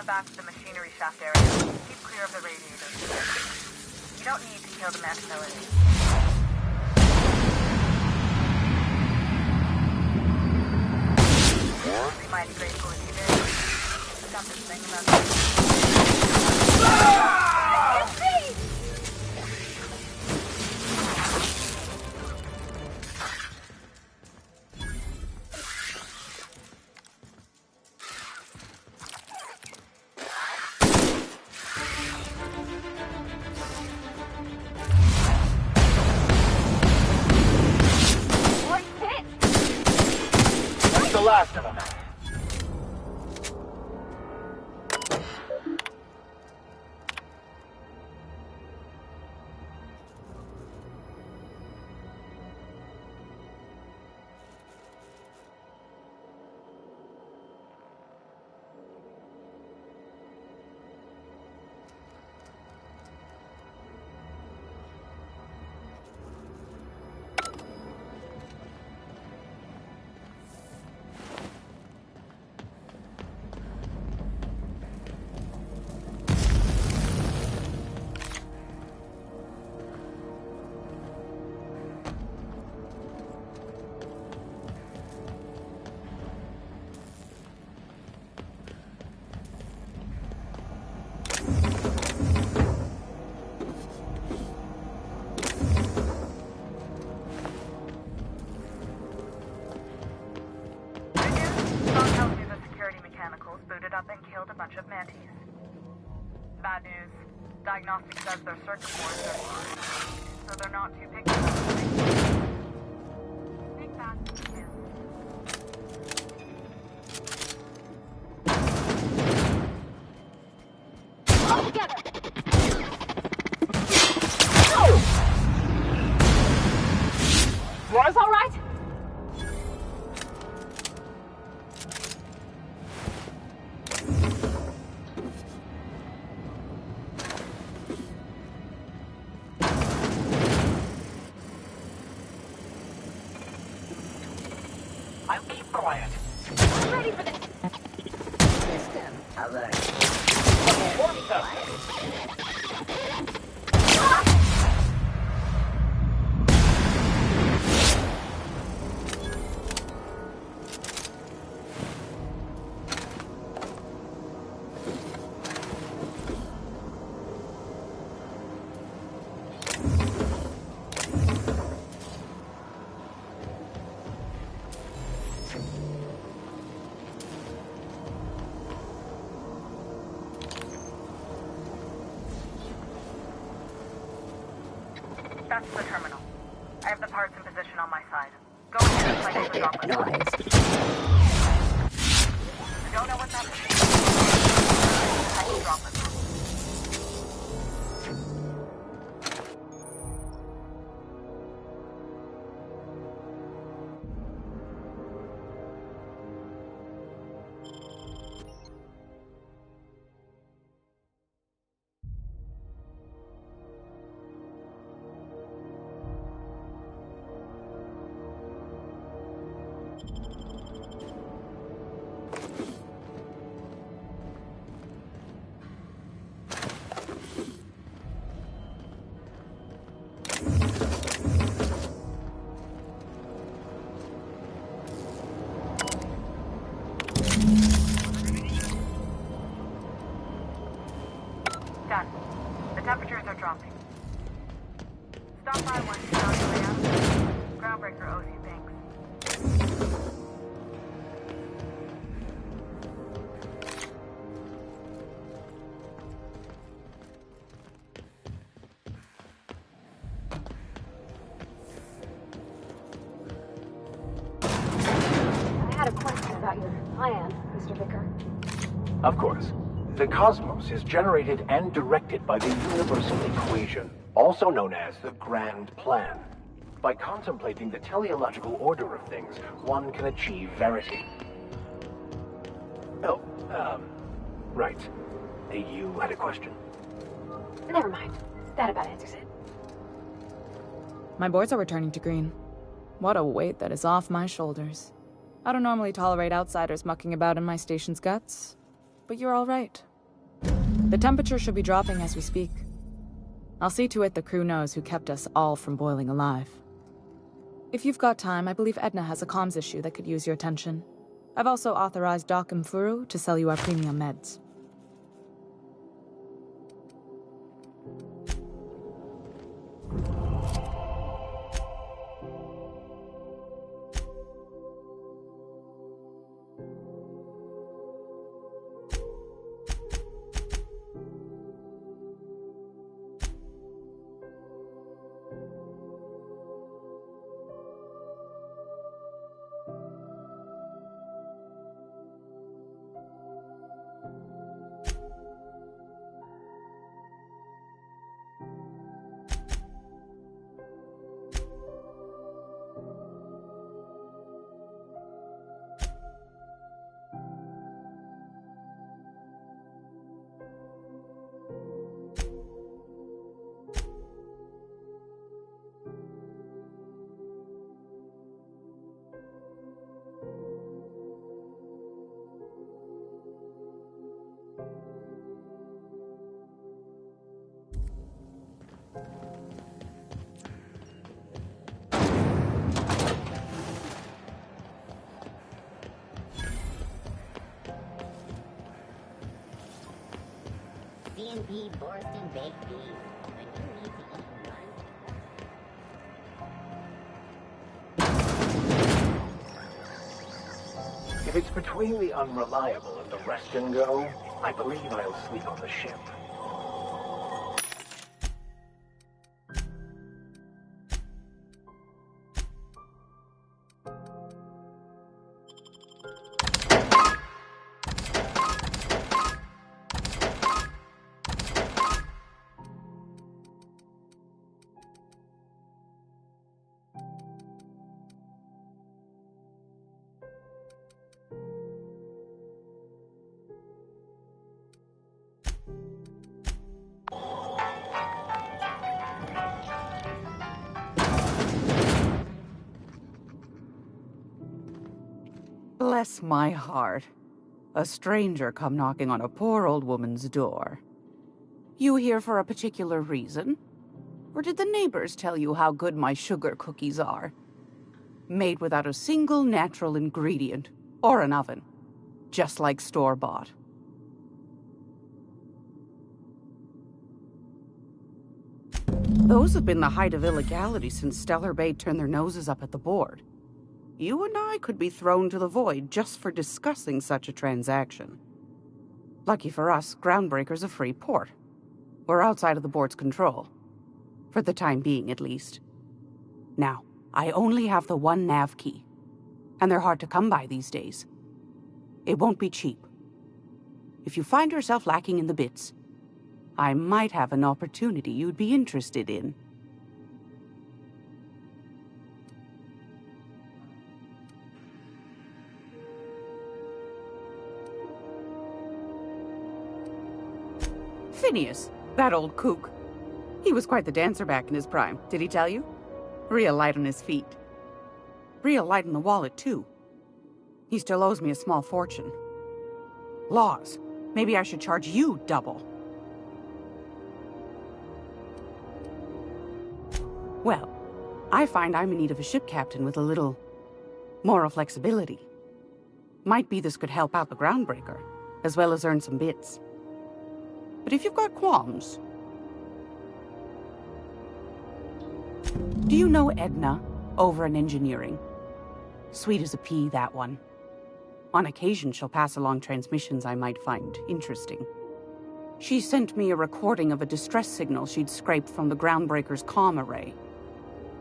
back to the machinery shaft area. Keep clear of the radiators. You don't need to kill the mantibility. I'd be mighty grateful if you did. Got this thing about the last of them. Bad news. Diagnostics says their circuit boards are fine, so they're not too picky. Think fast. All together. Laura's all right? I'll keep quiet. I'm ready for this. System alert. That's the terminal. I have the parts in position on my side. Go ahead and place the droplet. Noise. I don't know what's happening. I will drop it. Done. The temperatures are dropping. Stop by once you're on your way out. Groundbreaker owes you thanks. I had a question about your plan, Mr. Vicker. Of course. The cosmos is generated and directed by the universal equation, also known as the Grand Plan. By contemplating the teleological order of things, one can achieve verity. Oh, right. You had a question? Never mind. That about answers it. My boards are returning to green. What a weight that is off my shoulders. I don't normally tolerate outsiders mucking about in my station's guts, but you're all right. The temperature should be dropping as we speak. I'll see to it the crew knows who kept us all from boiling alive. If you've got time, I believe Edna has a comms issue that could use your attention. I've also authorized Doc and Furu to sell you our premium meds. C&P Borston baked beef. When you need to eat lunch. If it's between the unreliable and the rest and go, I believe I'll sleep on the ship. Bless my heart. A stranger come knocking on a poor old woman's door. You here for a particular reason? Or did the neighbors tell you how good my sugar cookies are? Made without a single natural ingredient, or an oven. Just like store-bought. Those have been the height of illegality since Stellar Bay turned their noses up at the board. You and I could be thrown to the void just for discussing such a transaction. Lucky for us, Groundbreaker's a free port. We're outside of the board's control. For the time being, at least. Now, I only have the one nav key. And they're hard to come by these days. It won't be cheap. If you find yourself lacking in the bits, I might have an opportunity you'd be interested in. Phineas, that old kook. He was quite the dancer back in his prime, did he tell you? Real light on his feet. Real light in the wallet, too. He still owes me a small fortune. Laws. Maybe I should charge you double. Well, I find I'm in need of a ship captain with a little moral flexibility. Might be this could help out the Groundbreaker, as well as earn some bits. But if you've got qualms... Do you know Edna, over in engineering? Sweet as a pea, that one. On occasion, she'll pass along transmissions I might find interesting. She sent me a recording of a distress signal she'd scraped from the Groundbreaker's comm array.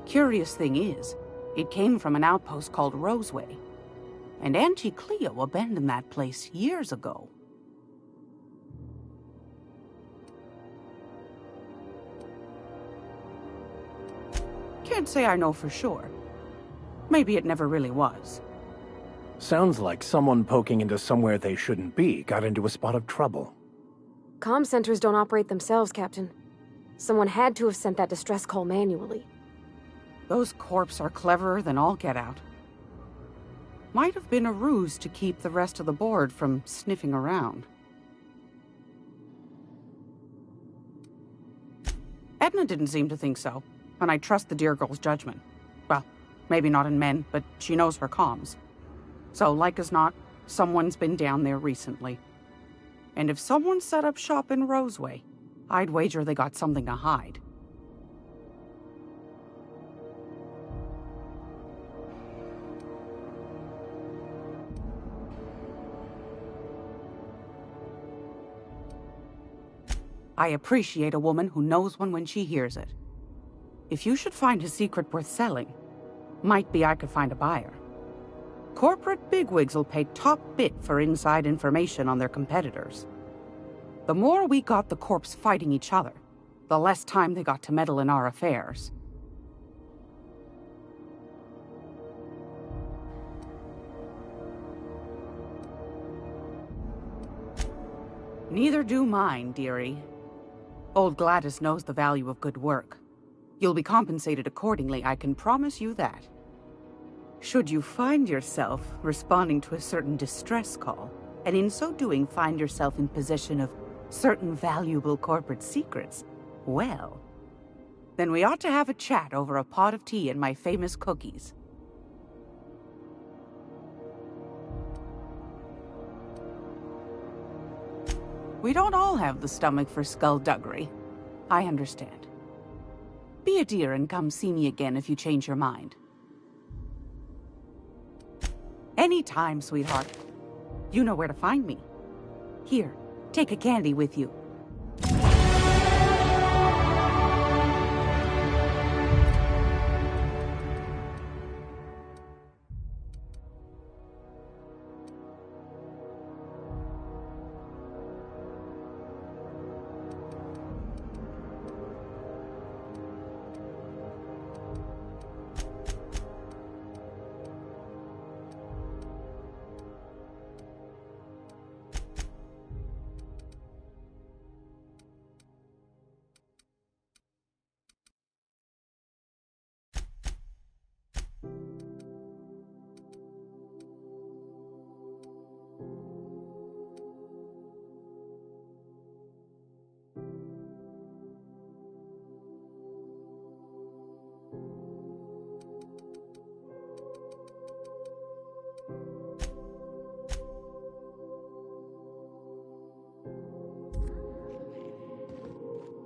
Curious thing is, it came from an outpost called Roseway. And Auntie Cleo abandoned that place years ago. Can't say I know for sure. Maybe it never really was. Sounds like someone poking into somewhere they shouldn't be got into a spot of trouble. Comm centers don't operate themselves, Captain. Someone had to have sent that distress call manually. Those corps are cleverer than all get out. Might have been a ruse to keep the rest of the board from sniffing around. Edna didn't seem to think so, and I trust the dear girl's judgment. Well, maybe not in men, but she knows her comms. So, like as not, someone's been down there recently. And if someone set up shop in Roseway, I'd wager they got something to hide. I appreciate a woman who knows one when she hears it. If you should find a secret worth selling, might be I could find a buyer. Corporate bigwigs will pay top bit for inside information on their competitors. The more we got the corps fighting each other, the less time they got to meddle in our affairs. Neither do mine, dearie. Old Gladys knows the value of good work. You'll be compensated accordingly, I can promise you that. Should you find yourself responding to a certain distress call, and in so doing find yourself in possession of certain valuable corporate secrets, well, then we ought to have a chat over a pot of tea and my famous cookies. We don't all have the stomach for skullduggery. I understand. Be a dear and come see me again if you change your mind. Anytime, sweetheart. You know where to find me. Here, take a candy with you.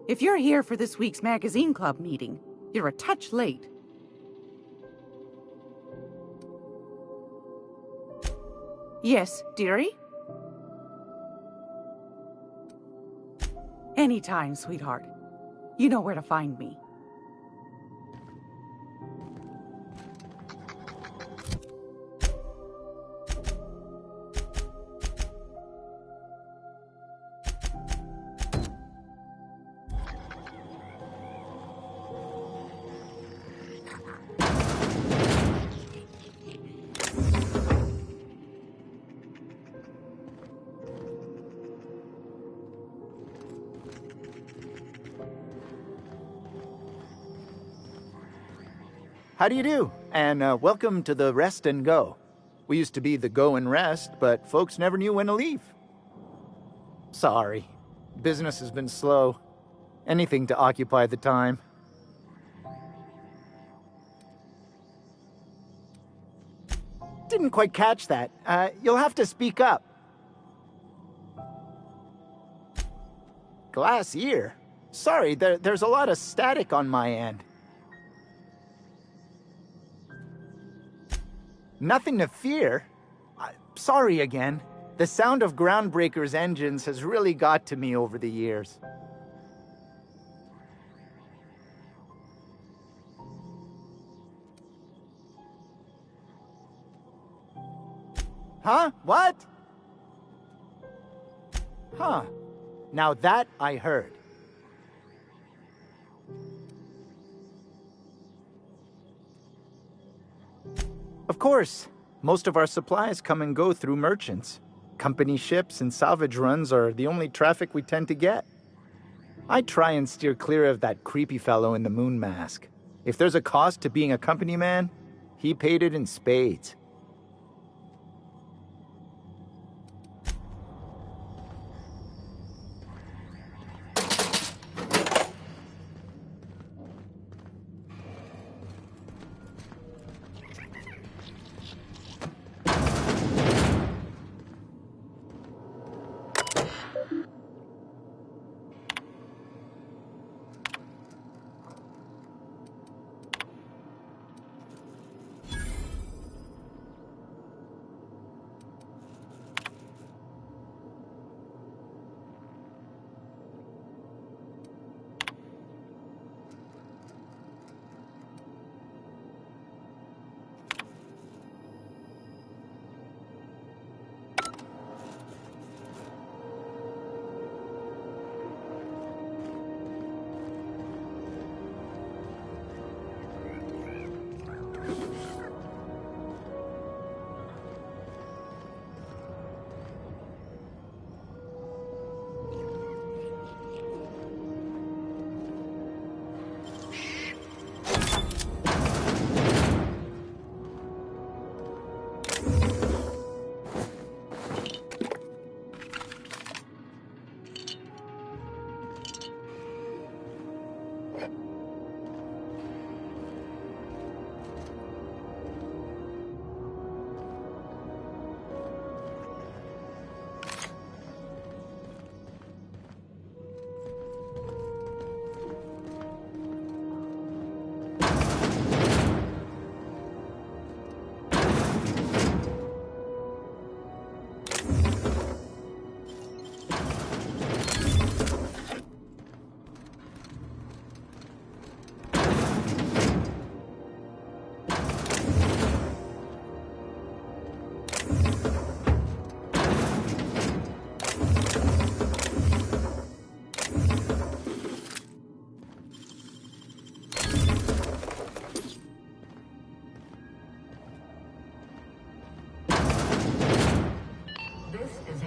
If you're here for this week's magazine club meeting, you're a touch late. Yes, dearie? Anytime, sweetheart. You know where to find me. How do you do? And welcome to the Rest and Go. We used to be the Go and Rest, but folks never knew when to leave. Sorry. Business has been slow. Anything to occupy the time. Didn't quite catch that. You'll have to speak up. Glass ear? Sorry, there's a lot of static on my end. Nothing to fear. Sorry again. The sound of Groundbreaker's engines has really got to me over the years. Huh? What? Huh. Now that I heard. Of course, most of our supplies come and go through merchants. Company ships and salvage runs are the only traffic we tend to get. I try and steer clear of that creepy fellow in the moon mask. If there's a cost to being a company man, he paid it in spades.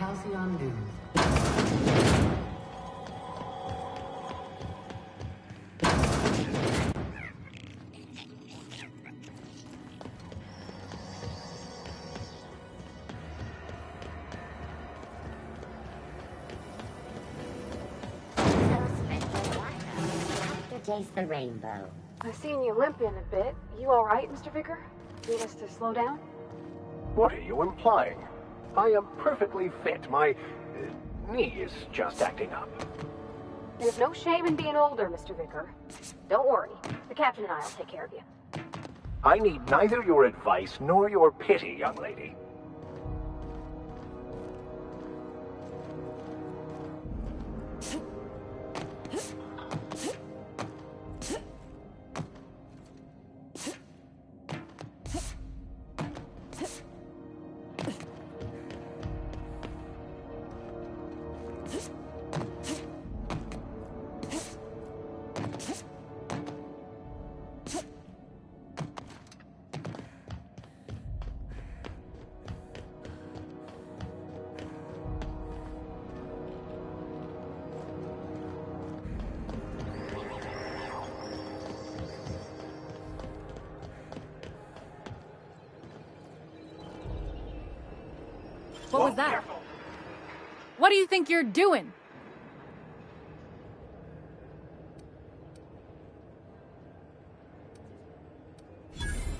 Halcyon News. Taste the rainbow. I've seen you limping a bit. You all right, Mr. Vicker? Need us to slow down? What are you implying? I am perfectly fit. My knee is just acting up. There's no shame in being older, Mr. Vicker. Don't worry. The captain and I will take care of you. I need neither your advice nor your pity, young lady. What was that? What do you think you're doing?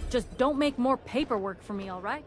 Just don't make more paperwork for me, all right?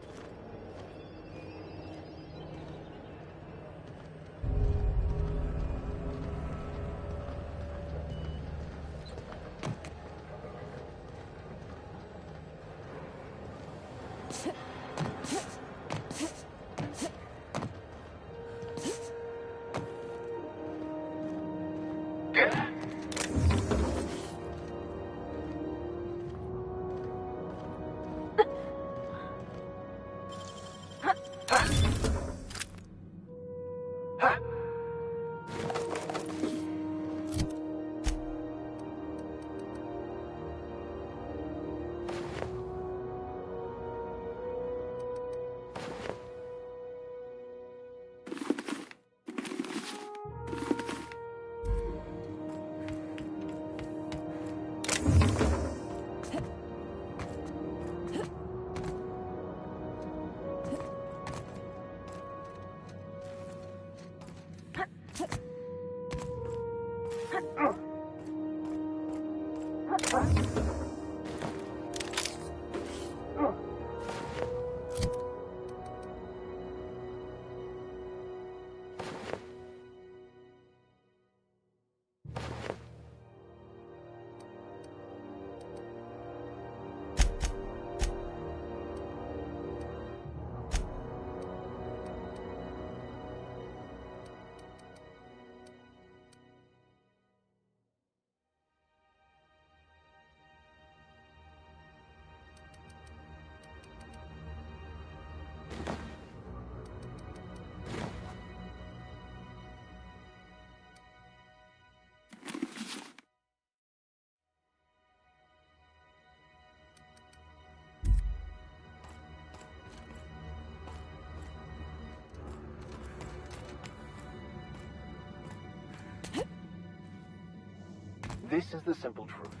This is the simple truth.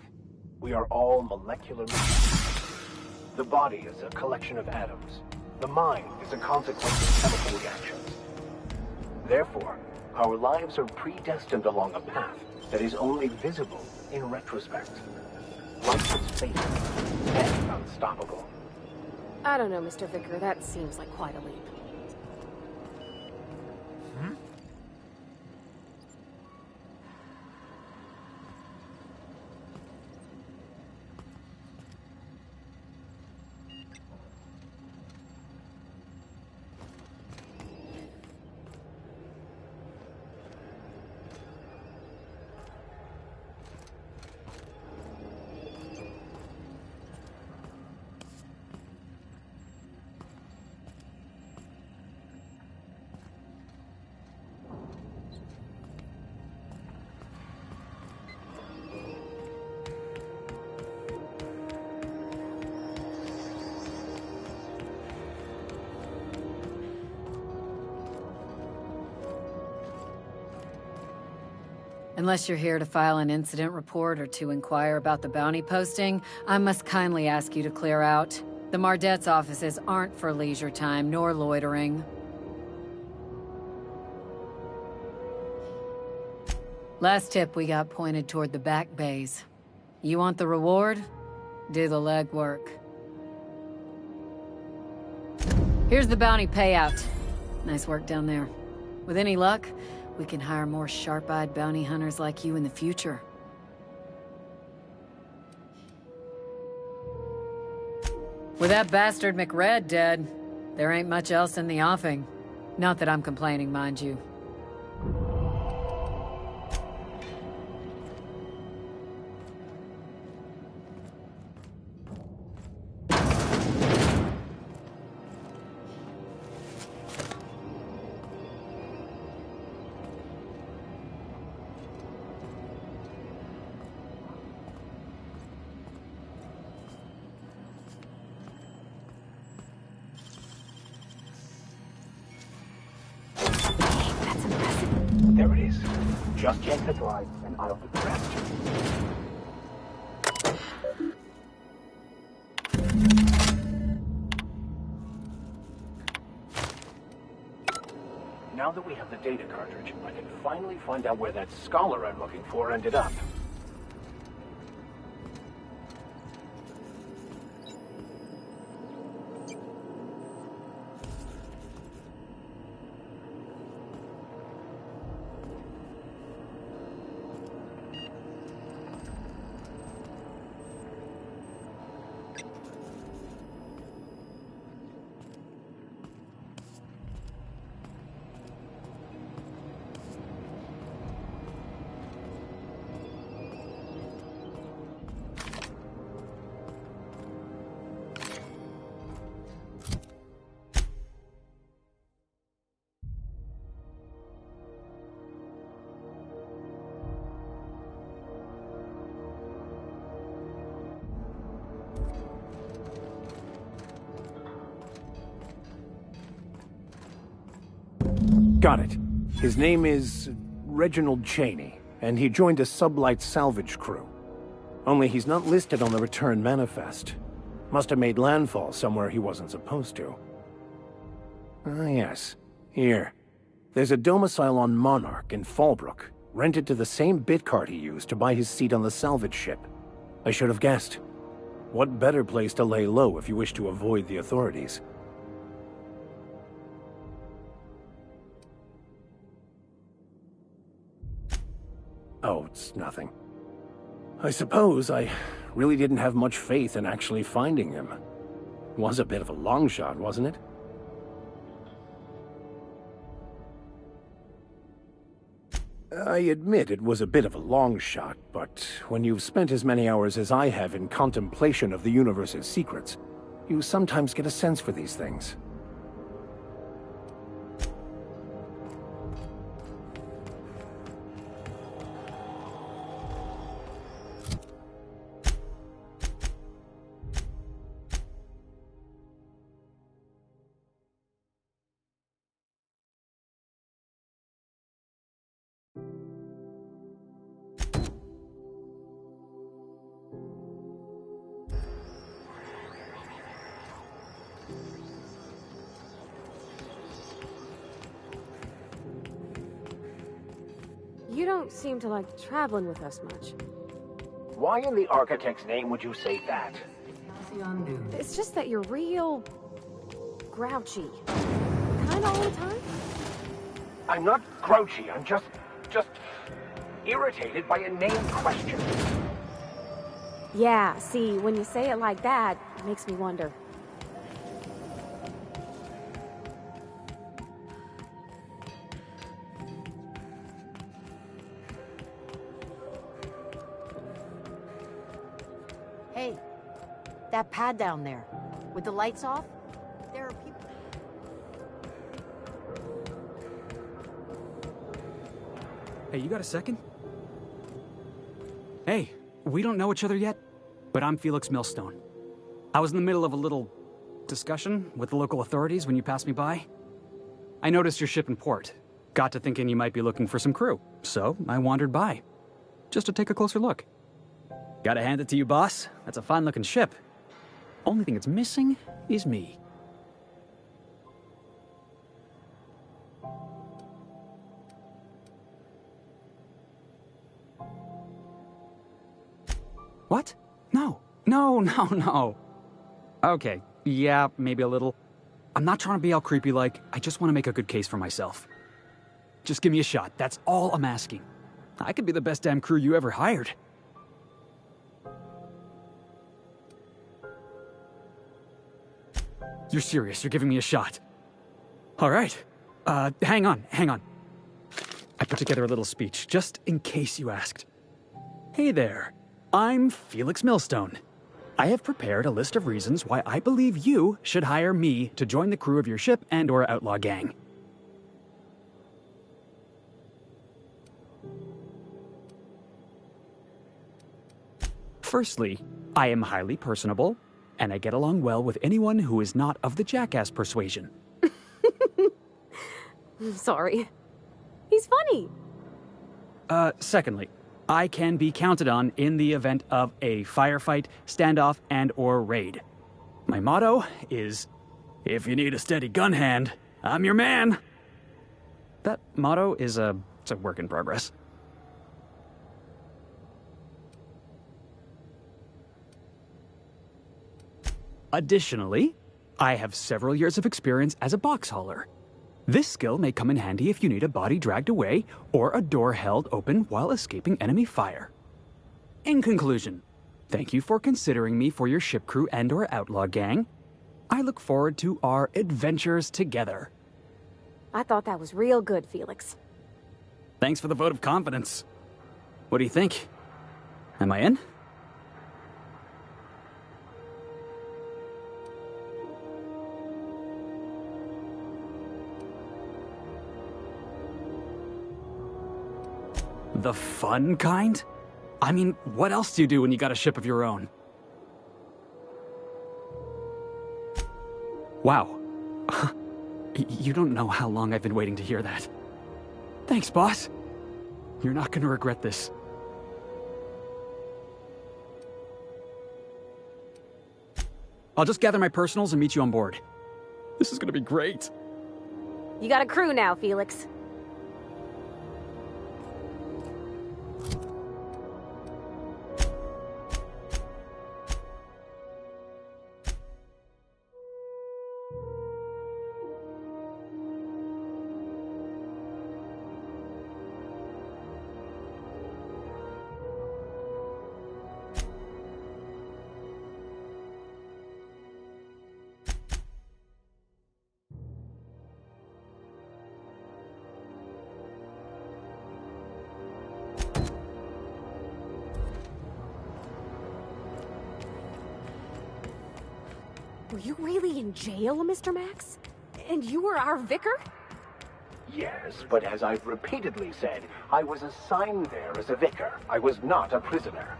We are all molecular machines. The body is a collection of atoms. The mind is a consequence of chemical reactions. Therefore, our lives are predestined along a path that is only visible in retrospect. Life is fatal and unstoppable. I don't know, Mr. Vicker. That seems like quite a leap. Unless you're here to file an incident report or to inquire about the bounty posting, I must kindly ask you to clear out. The Mardet's offices aren't for leisure time nor loitering. Last tip we got pointed toward the back bays. You want the reward? Do the legwork. Here's the bounty payout. Nice work down there. With any luck, we can hire more sharp-eyed bounty hunters like you in the future. With that bastard McRed dead, there ain't much else in the offing. Not that I'm complaining, mind you. There it is. Just check the drive and I'll do the rest. Now that we have the data cartridge, I can finally find out where that scholar I'm looking for ended up. Got it. His name is Reginald Cheney, and he joined a sublight salvage crew. Only he's not listed on the return manifest. Must have made landfall somewhere he wasn't supposed to. Ah, yes. Here. There's a domicile on Monarch in Fallbrook, rented to the same bit card he used to buy his seat on the salvage ship. I should have guessed. What better place to lay low if you wish to avoid the authorities? Oh, it's nothing. I suppose I really didn't have much faith in actually finding him. Was a bit of a long shot, wasn't it? I admit it was a bit of a long shot, but when you've spent as many hours as I have in contemplation of the universe's secrets, you sometimes get a sense for these things. You don't seem to like traveling with us much. Why in the architect's name would you say that? It's just that you're real... grouchy. Kinda all the time? I'm not grouchy, I'm just irritated by a name question. Yeah, see, when you say it like that, it makes me wonder. Hey, that pad down there, with the lights off, there are people... Hey, you got a second? Hey, we don't know each other yet, but I'm Felix Millstone. I was in the middle of a little discussion with the local authorities when you passed me by. I noticed your ship in port. Got to thinking you might be looking for some crew, so I wandered by, just to take a closer look. Gotta hand it to you, boss. That's a fine-looking ship. Only thing it's missing is me. What? No. No. Okay, yeah, maybe a little. I'm not trying to be all creepy like, I just want to make a good case for myself. Just give me a shot, that's all I'm asking. I could be the best damn crew you ever hired. You're serious, you're giving me a shot. Alright, hang on. I put together a little speech, just in case you asked. Hey there. I'm Felix Millstone. I have prepared a list of reasons why I believe you should hire me to join the crew of your ship and/or outlaw gang. Firstly, I am highly personable, and I get along well with anyone who is not of the jackass persuasion. Sorry. He's funny. Secondly, I can be counted on in the event of a firefight, standoff, and/or raid. My motto is, if you need a steady gun hand, I'm your man. That motto is it's a work in progress. Additionally, I have several years of experience as a box hauler. This skill may come in handy if you need a body dragged away or a door held open while escaping enemy fire. In conclusion, thank you for considering me for your ship crew and/or outlaw gang. I look forward to our adventures together. I thought that was real good, Felix. Thanks for the vote of confidence. What do you think? Am I in? The fun kind? I mean, what else do you do when you got a ship of your own? Wow. You don't know how long I've been waiting to hear that. Thanks, boss. You're not gonna regret this. I'll just gather my personals and meet you on board. This is gonna be great. You got a crew now, Felix. Were you really in jail, Mr. Max? And you were our vicar? Yes, but as I've repeatedly said, I was assigned there as a vicar. I was not a prisoner.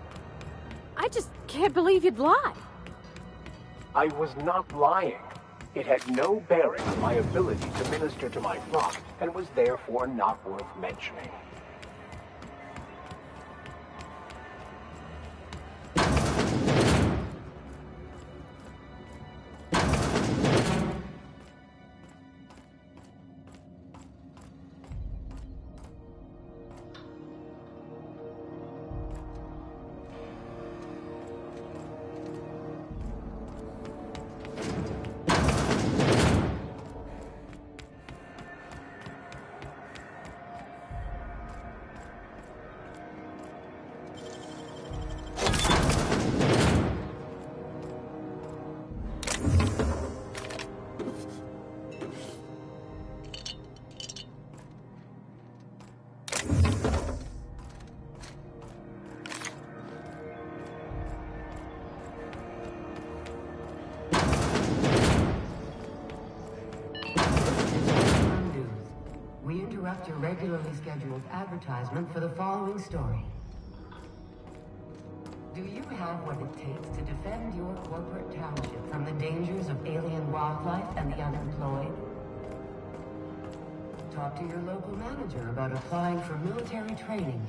I just can't believe you'd lie. I was not lying. It had no bearing on my ability to minister to my flock, and was therefore not worth mentioning. interrupt your regularly scheduled advertisement for the following story. Do you have what it takes to defend your corporate township from the dangers of alien wildlife and the unemployed? Talk to your local manager about applying for military training.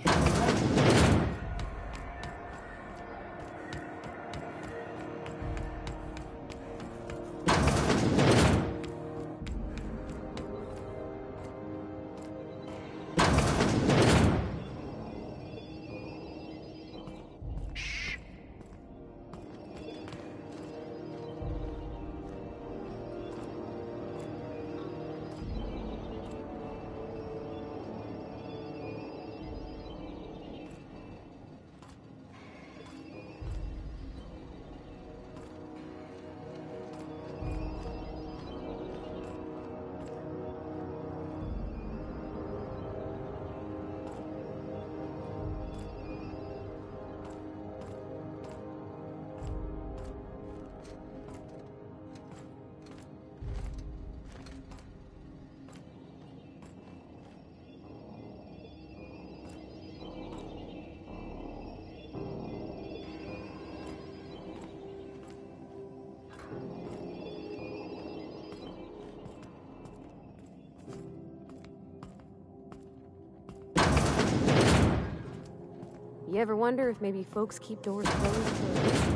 You ever wonder if maybe folks keep doors closed for a reason?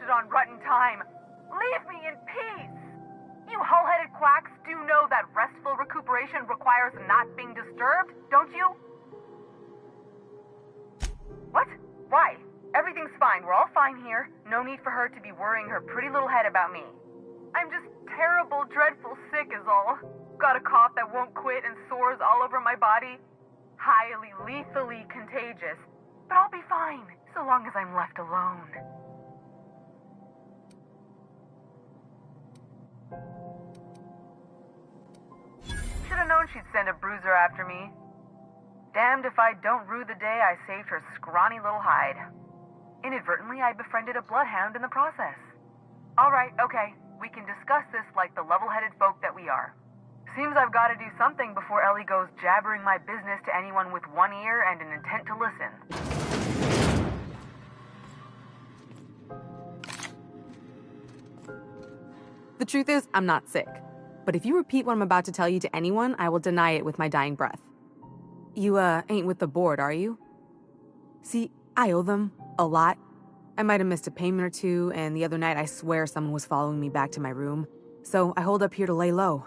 On rotten time. Leave me in peace. You hull-headed quacks do know that restful recuperation requires not being disturbed, don't you? What? Why? Everything's fine. We're all fine here. No need for her to be worrying her pretty little head about me. I'm just terrible, dreadful sick is all. Got a cough that won't quit and sores all over my body. Highly, lethally contagious. But I'll be fine, so long as I'm left alone. Should've known she'd send a bruiser after me. Damned if I don't rue the day I saved her scrawny little hide. Inadvertently, I befriended a bloodhound in the process. Alright, okay. We can discuss this like the level-headed folk that we are. Seems I've got to do something before Ellie goes jabbering my business to anyone with one ear and an intent to listen. The truth is, I'm not sick. But if you repeat what I'm about to tell you to anyone, I will deny it with my dying breath. You, ain't with the board, are you? See, I owe them a lot. I might have missed a payment or two, and the other night I swear someone was following me back to my room. So I hold up here to lay low.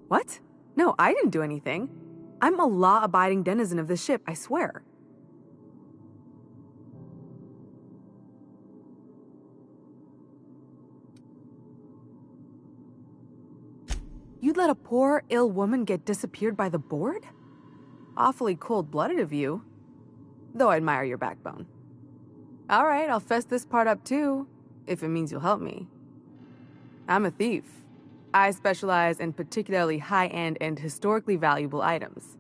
What? No, I didn't do anything. I'm a law-abiding denizen of this ship, I swear. You'd let a poor, ill woman get disappeared by the board? Awfully cold-blooded of you. Though I admire your backbone. All right, I'll fess this part up too, if it means you'll help me. I'm a thief. I specialize in particularly high-end and historically valuable items.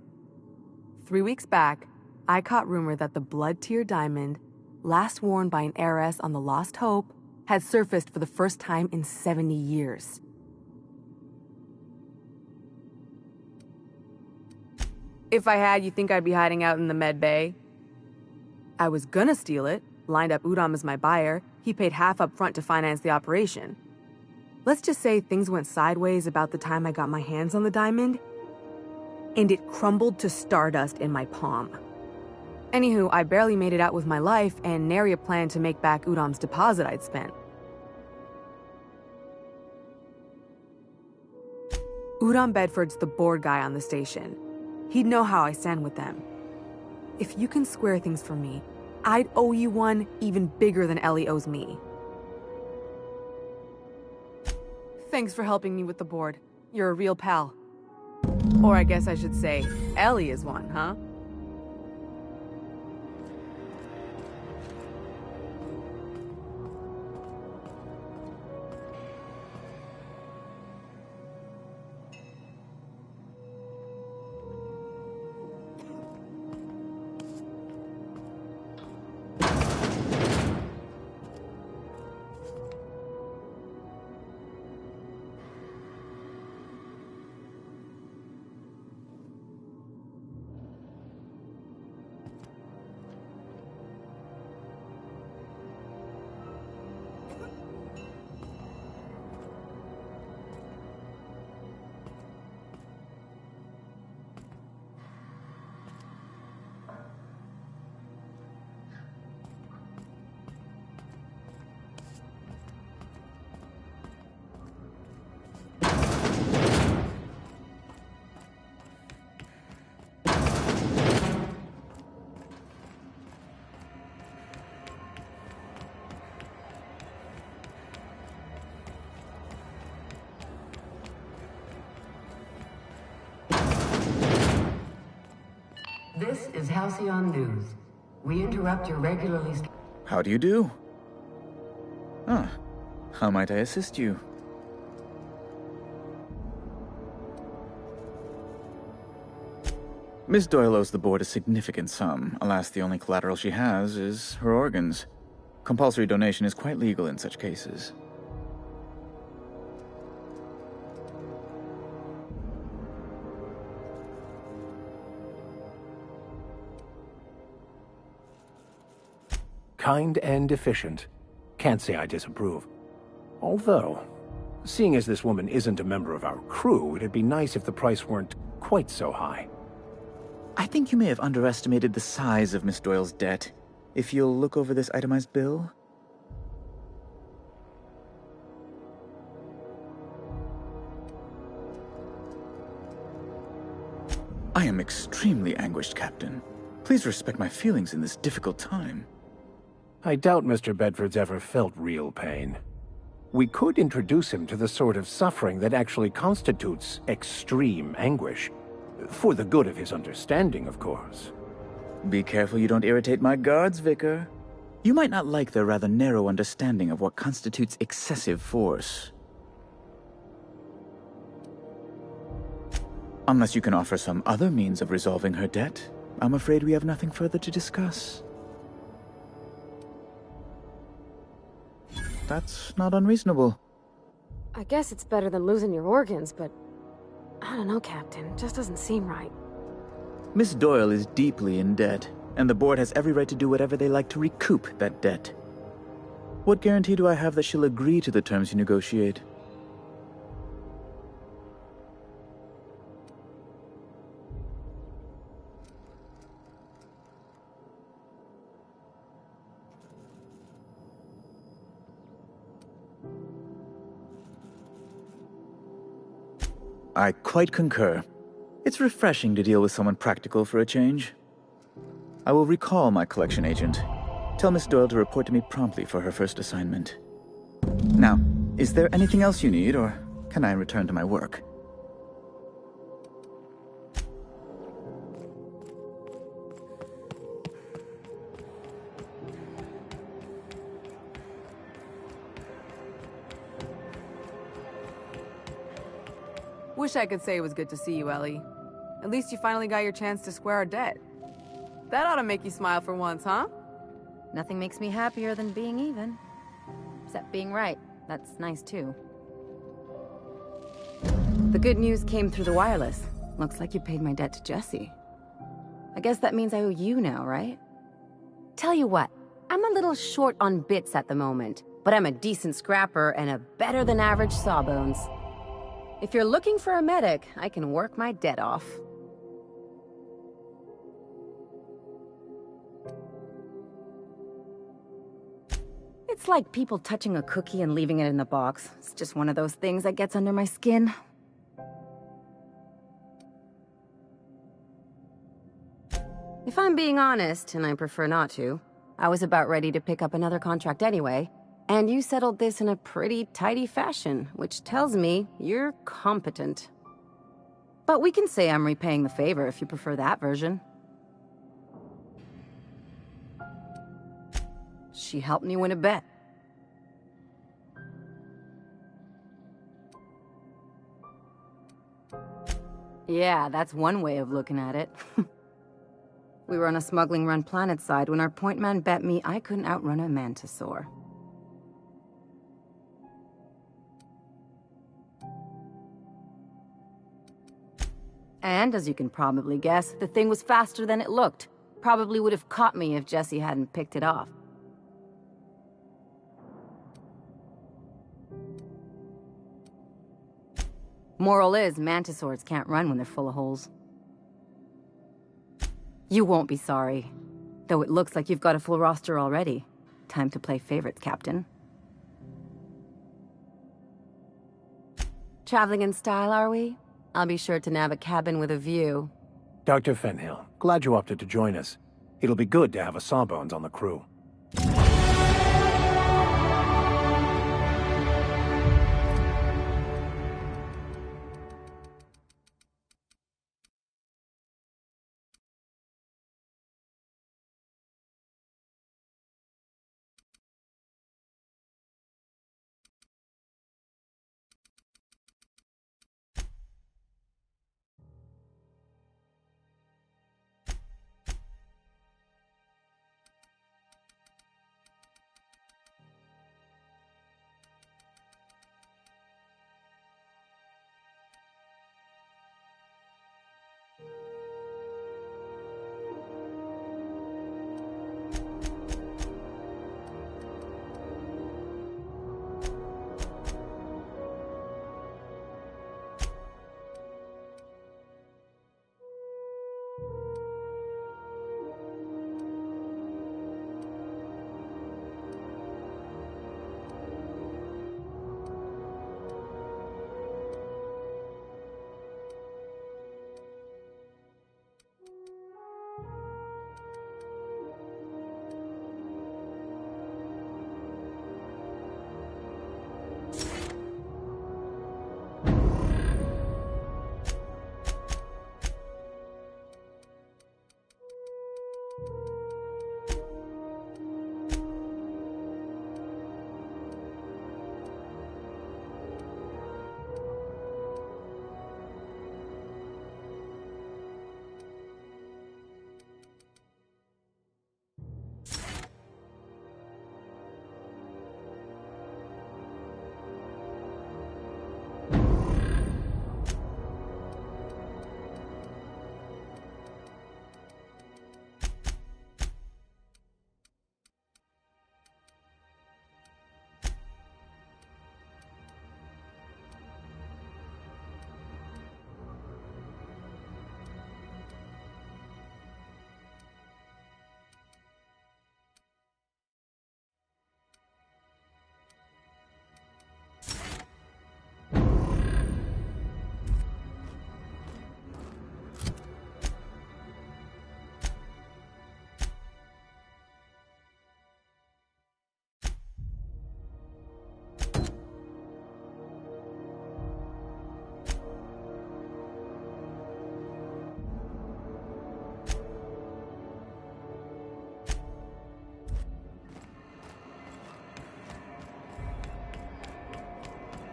3 weeks back, I caught rumor that the blood-tier diamond, last worn by an heiress on the Lost Hope, had surfaced for the first time in 70 years. If I had, you think I'd be hiding out in the med bay? I was gonna steal it, lined up Udom as my buyer. He paid half up front to finance the operation. Let's just say things went sideways about the time I got my hands on the diamond, and it crumbled to stardust in my palm. Anywho, I barely made it out with my life, and nary a plan to make back Udom's deposit I'd spent. Udom Bedford's the board guy on the station. He'd know how I stand with them. If you can square things for me, I'd owe you one even bigger than Ellie owes me. Thanks for helping me with the board. You're a real pal. Or I guess I should say, Ellie is one, huh? This is Halcyon News. We interrupt your regularly... How do you do? Ah, how might I assist you? Miss Doyle owes the board a significant sum. Alas, the only collateral she has is her organs. Compulsory donation is quite legal in such cases. Kind and efficient. Can't say I disapprove. Although, seeing as this woman isn't a member of our crew, it'd be nice if the price weren't quite so high. I think you may have underestimated the size of Miss Doyle's debt. If you'll look over this itemized bill... I am extremely anguished, Captain. Please respect my feelings in this difficult time. I doubt Mr. Bedford's ever felt real pain. We could introduce him to the sort of suffering that actually constitutes extreme anguish. For the good of his understanding, of course. Be careful you don't irritate my guards, Vicar. You might not like their rather narrow understanding of what constitutes excessive force. Unless you can offer some other means of resolving her debt, I'm afraid we have nothing further to discuss. That's not unreasonable. I guess it's better than losing your organs, but... I don't know, Captain. It just doesn't seem right. Miss Doyle is deeply in debt, and the board has every right to do whatever they like to recoup that debt. What guarantee do I have that she'll agree to the terms you negotiate? I quite concur. It's refreshing to deal with someone practical for a change. I will recall my collection agent. Tell Miss Doyle to report to me promptly for her first assignment. Now, is there anything else you need, or can I return to my work? Wish I could say it was good to see you, Ellie. At least you finally got your chance to square our debt. That ought to make you smile for once, huh? Nothing makes me happier than being even. Except being right. That's nice, too. The good news came through the wireless. Looks like you paid my debt to Jesse. I guess that means I owe you now, right? Tell you what, I'm a little short on bits at the moment, but I'm a decent scrapper and a better-than-average sawbones. If you're looking for a medic, I can work my debt off. It's like people touching a cookie and leaving it in the box. It's just one of those things that gets under my skin. If I'm being honest, and I prefer not to, I was about ready to pick up another contract anyway, and you settled this in a pretty tidy fashion, which tells me you're competent. But we can say I'm repaying the favor if you prefer that version. She helped me win a bet. Yeah, that's one way of looking at it. We were on a smuggling run planet side when our point man bet me I couldn't outrun a mantisaur. And as you can probably guess, the thing was faster than it looked. Probably would have caught me if Jesse hadn't picked it off. Moral is, mantisaurs can't run when they're full of holes. You won't be sorry. Though it looks like you've got a full roster already. Time to play favorites, Captain. Traveling in style, are we? I'll be sure to nab a cabin with a view. Dr. Fenhill, glad you opted to join us. It'll be good to have a Sawbones on the crew.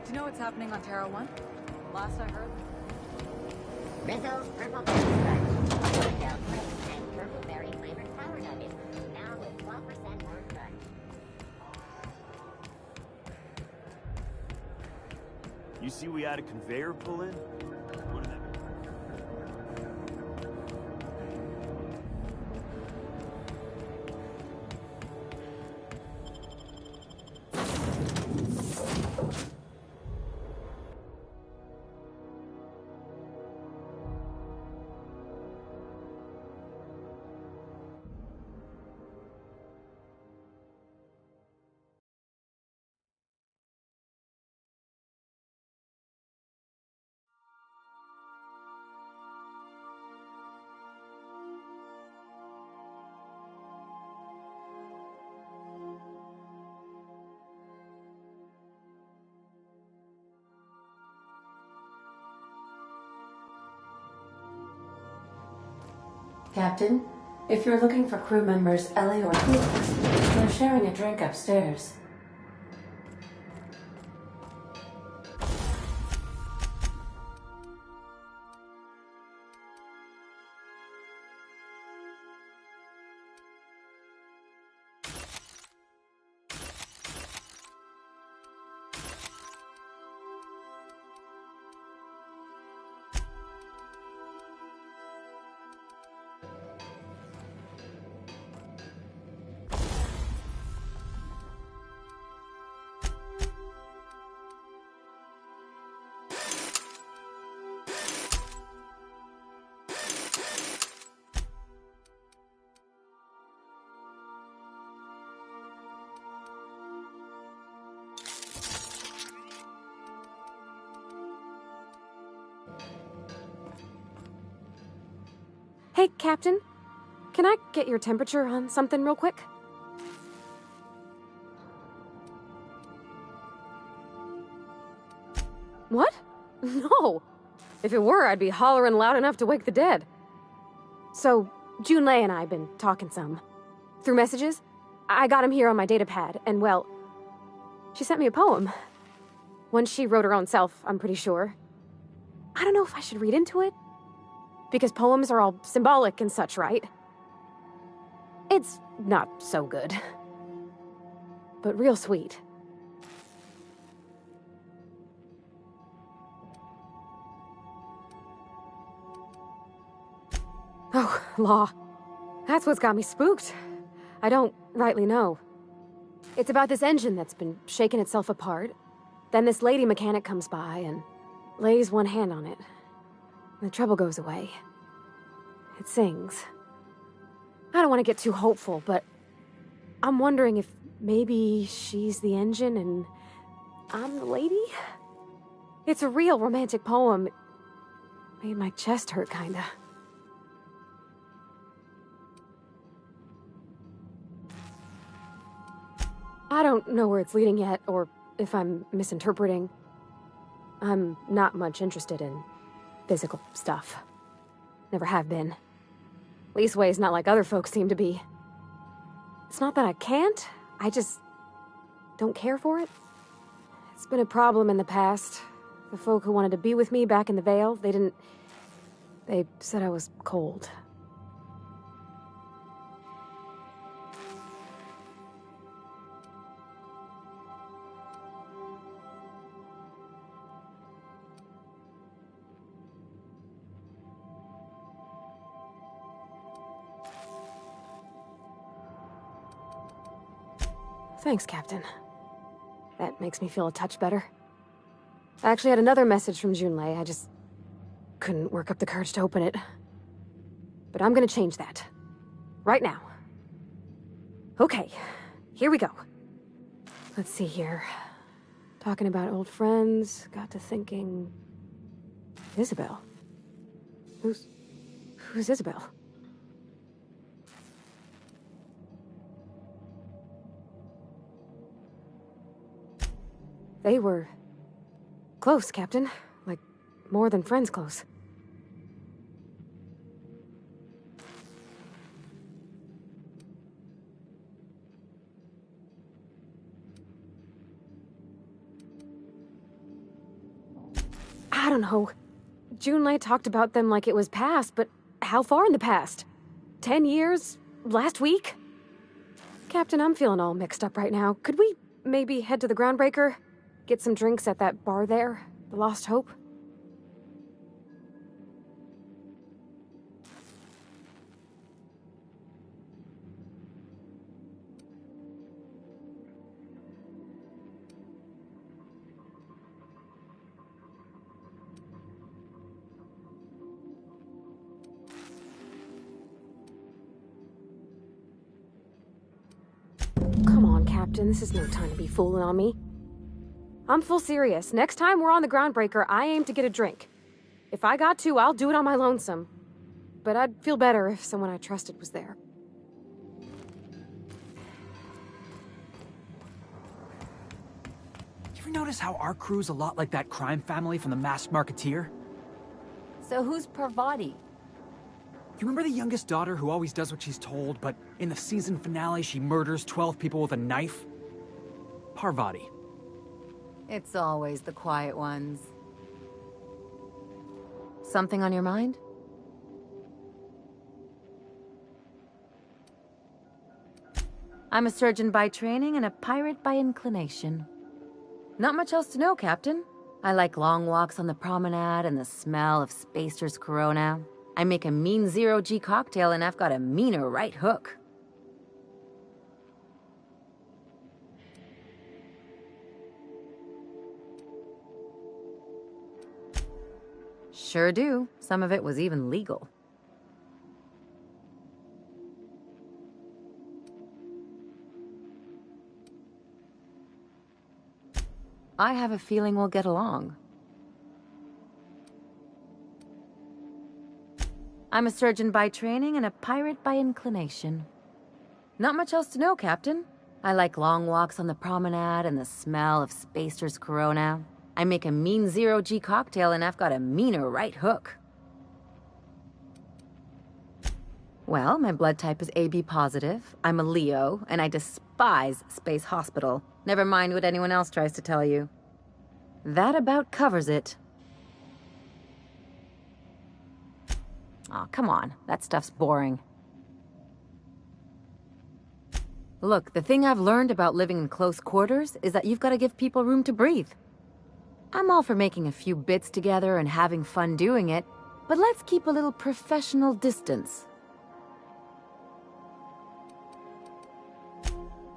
Do you know what's happening on Terra 1? Last I heard... Rizzo's Purple Berry Crunch, Hotel Flakes, and Purple Berry flavored power nuggets. Now with 12% more crunch. You see we had a conveyor pull in? One of them. Captain, if you're looking for crew members Ellie or Felix, they're sharing a drink upstairs. Hey, Captain. Can I get your temperature on something real quick? What? No. If it were, I'd be hollering loud enough to wake the dead. So, Junlei and I have been talking some. Through messages. I got him here on my datapad, and well, she sent me a poem. One she wrote her own self, I'm pretty sure. I don't know if I should read into it. Because poems are all symbolic and such, right? It's not so good. But real sweet. Oh, law. That's what's got me spooked. I don't rightly know. It's about this engine that's been shaking itself apart. Then this lady mechanic comes by and lays one hand on it. The trouble goes away. It sings. I don't want to get too hopeful, but I'm wondering if maybe she's the engine and I'm the lady? It's a real romantic poem. It made my chest hurt, kinda. I don't know where it's leading yet, or if I'm misinterpreting. I'm not much interested in physical stuff. Never have been. Leastways, not like other folks seem to be. It's not that I can't, I just don't care for it. It's been a problem in the past. The folk who wanted to be with me back in the Vale, they said I was cold. Thanks, Captain. That makes me feel a touch better. I actually had another message from Junlei. I just couldn't work up the courage to open it. But I'm gonna change that. Right now. Okay, here we go. Let's see here. Talking about old friends, got to thinking... Isabel? Who's Isabel? They were close, Captain. Like, more than friends close. I don't know. Junlei talked about them like it was past, but how far in the past? 10 years? Last week? Captain, I'm feeling all mixed up right now. Could we maybe head to the Groundbreaker? Get some drinks at that bar there? The Lost Hope? Come on, Captain. This is no time to be fooling on me. I'm full serious. Next time we're on the Groundbreaker, I aim to get a drink. If I got to, I'll do it on my lonesome. But I'd feel better if someone I trusted was there. You ever notice how our crew's a lot like that crime family from The Masked Marketeer? So who's Parvati? You remember the youngest daughter who always does what she's told, but in the season finale she murders 12 people with a knife? Parvati. It's always the quiet ones. Something on your mind? I'm a surgeon by training and a pirate by inclination. Not much else to know, Captain. I like long walks on the promenade and the smell of Spacer's Corona. I make a mean zero-G cocktail and I've got a meaner right hook. Sure do. Some of it was even legal. I have a feeling we'll get along. I'm a surgeon by training and a pirate by inclination. Not much else to know, Captain. I like long walks on the promenade and the smell of Spacer's Corona. I make a mean zero-G cocktail and I've got a meaner right hook. Well, my blood type is AB positive. I'm a Leo, and I despise Space Hospital. Never mind what anyone else tries to tell you. That about covers it. Aw, come on. That stuff's boring. Look, the thing I've learned about living in close quarters is that you've got to give people room to breathe. I'm all for making a few bits together and having fun doing it, but let's keep a little professional distance.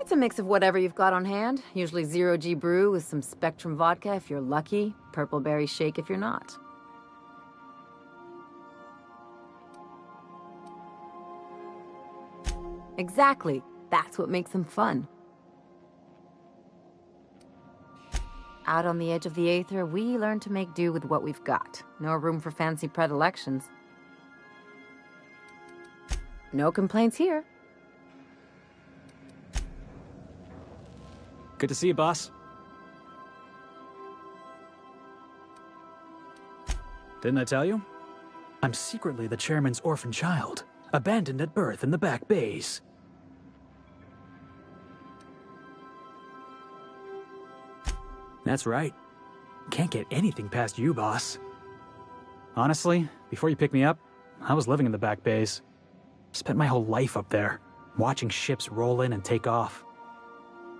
It's a mix of whatever you've got on hand. Usually zero-G brew with some Spectrum vodka if you're lucky, purple berry shake if you're not. Exactly. That's what makes them fun. Out on the edge of the Aether, we learn to make do with what we've got. No room for fancy predilections. No complaints here. Good to see you, boss. Didn't I tell you? I'm secretly the chairman's orphan child, abandoned at birth in the back bays. That's right. Can't get anything past you, boss. Honestly, before you picked me up, I was living in the back bays. Spent my whole life up there, watching ships roll in and take off.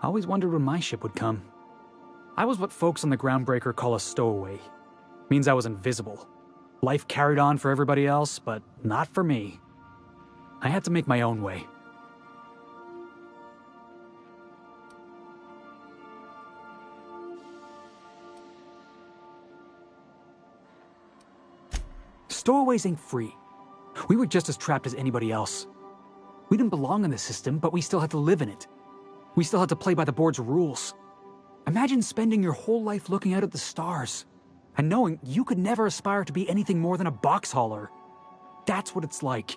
I always wondered when my ship would come. I was what folks on the Groundbreaker call a stowaway. Means I was invisible. Life carried on for everybody else, but not for me. I had to make my own way. Stowaways ain't free. We were just as trapped as anybody else. We didn't belong in the system, but we still had to live in it. We still had to play by the board's rules. Imagine spending your whole life looking out at the stars, and knowing you could never aspire to be anything more than a box hauler. That's what it's like.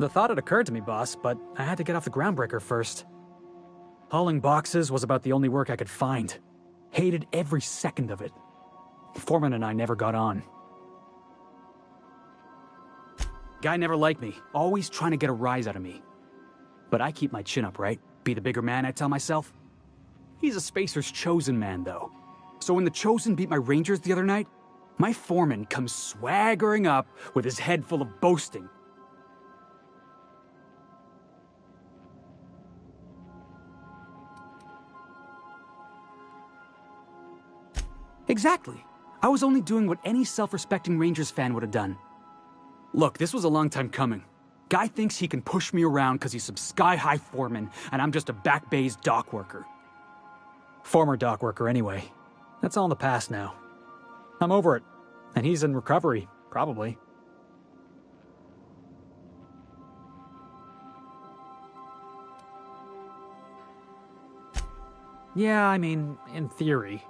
The thought had occurred to me, boss, but I had to get off the Groundbreaker first. Hauling boxes was about the only work I could find. Hated every second of it. Foreman and I never got on. Guy never liked me, always trying to get a rise out of me. But I keep my chin up, right? Be the bigger man, I tell myself. He's a Spacer's chosen man, though. So when the Chosen beat my Rangers the other night, my foreman comes swaggering up with his head full of boasting. Exactly. I was only doing what any self-respecting Rangers fan would have done. Look, this was a long time coming. Guy thinks he can push me around because he's some sky-high foreman, and I'm just a back bay's dock worker. Former dock worker, anyway. That's all in the past now. I'm over it. And he's in recovery, probably. Yeah, I mean, in theory.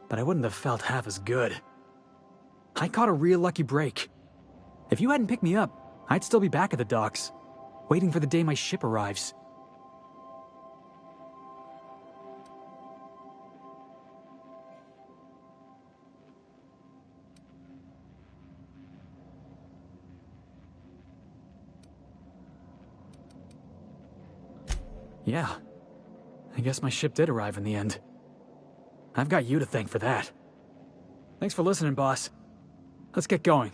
But I wouldn't have felt half as good. I caught a real lucky break. If you hadn't picked me up, I'd still be back at the docks, waiting for the day my ship arrives. Yeah, I guess my ship did arrive in the end. I've got you to thank for that. Thanks for listening, boss. Let's get going.